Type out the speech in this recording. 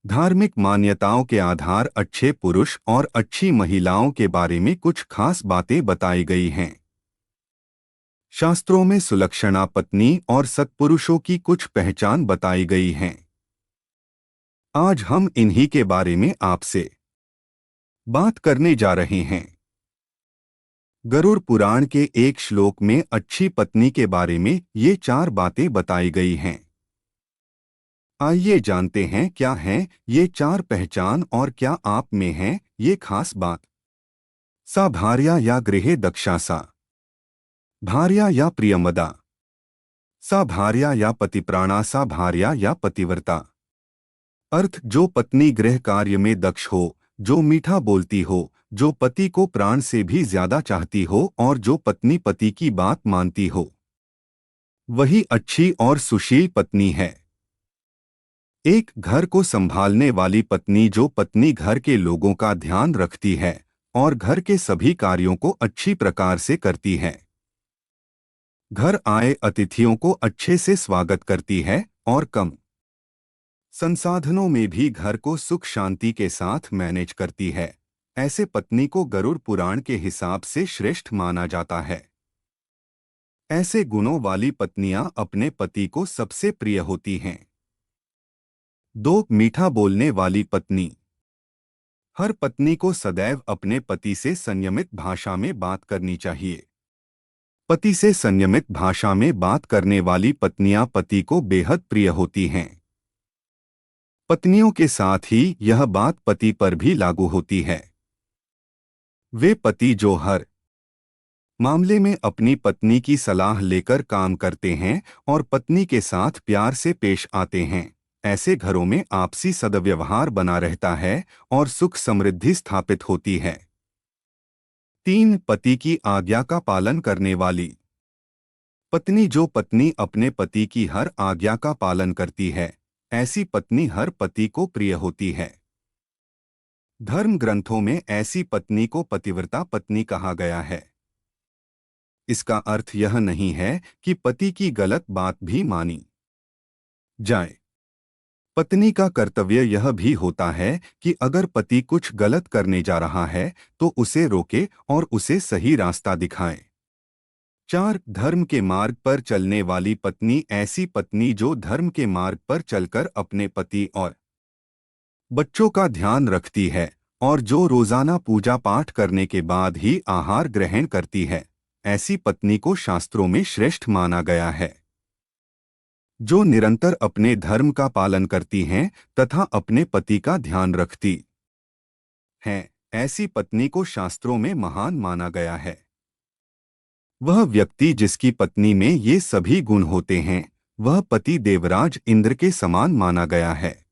धार्मिक मान्यताओं के आधार अच्छे पुरुष और अच्छी महिलाओं के बारे में कुछ खास बातें बताई गई हैं। शास्त्रों में सुलक्षणा पत्नी और सत्पुरुषों की कुछ पहचान बताई गई हैं। आज हम इन्हीं के बारे में आपसे बात करने जा रहे हैं। गरुड़ पुराण के एक श्लोक में अच्छी पत्नी के बारे में ये 4 बातें बताई गई हैं। आइए जानते हैं क्या हैं ये 4 पहचान और क्या आप में है ये खास बात। सा भार्या या गृहे दक्षा सा भार्या या प्रियमदा। सा भार्या या पतिप्राणा सा भार्या या पतिव्रता। अर्थ जो पत्नी गृह कार्य में दक्ष हो, जो मीठा बोलती हो, जो पति को प्राण से भी ज्यादा चाहती हो और जो पत्नी पति की बात मानती हो, वही अच्छी और सुशील पत्नी है। एक घर को संभालने वाली पत्नी जो पत्नी घर के लोगों का ध्यान रखती है और घर के सभी कार्यों को अच्छी प्रकार से करती है। घर आए अतिथियों को अच्छे से स्वागत करती है और कम संसाधनों में भी घर को सुख शांति के साथ मैनेज करती है। ऐसे पत्नी को गरुड़ पुराण के हिसाब से श्रेष्ठ माना जाता है। ऐसे गुणों वाली पत्नियां अपने पति को सबसे प्रिय होती हैं। 2 मीठा बोलने वाली पत्नी। हर पत्नी को सदैव अपने पति से संयमित भाषा में बात करनी चाहिए। पति से संयमित भाषा में बात करने वाली पत्नियां पति को बेहद प्रिय होती हैं। पत्नियों के साथ ही यह बात पति पर भी लागू होती है। वे पति जो हर मामले में अपनी पत्नी की सलाह लेकर काम करते हैं और पत्नी के साथ प्यार से पेश आते हैं, ऐसे घरों में आपसी सद्व्यवहार बना रहता है और सुख समृद्धि स्थापित होती है। 3 पति की आज्ञा का पालन करने वाली पत्नी। जो पत्नी अपने पति की हर आज्ञा का पालन करती है, ऐसी पत्नी हर पति को प्रिय होती है। धर्म ग्रंथों में ऐसी पत्नी को पतिव्रता पत्नी कहा गया है। इसका अर्थ यह नहीं है कि पति की गलत बात भी मानी जाए। पत्नी का कर्तव्य यह भी होता है कि अगर पति कुछ गलत करने जा रहा है तो उसे रोके और उसे सही रास्ता दिखाए। 4 धर्म के मार्ग पर चलने वाली पत्नी। ऐसी पत्नी जो धर्म के मार्ग पर चलकर अपने पति और बच्चों का ध्यान रखती है और जो रोजाना पूजा पाठ करने के बाद ही आहार ग्रहण करती है, ऐसी पत्नी को शास्त्रों में श्रेष्ठ माना गया है। जो निरंतर अपने धर्म का पालन करती हैं तथा अपने पति का ध्यान रखती हैं, ऐसी पत्नी को शास्त्रों में महान माना गया है। वह व्यक्ति जिसकी पत्नी में ये सभी गुण होते हैं, वह पति देवराज इंद्र के समान माना गया है।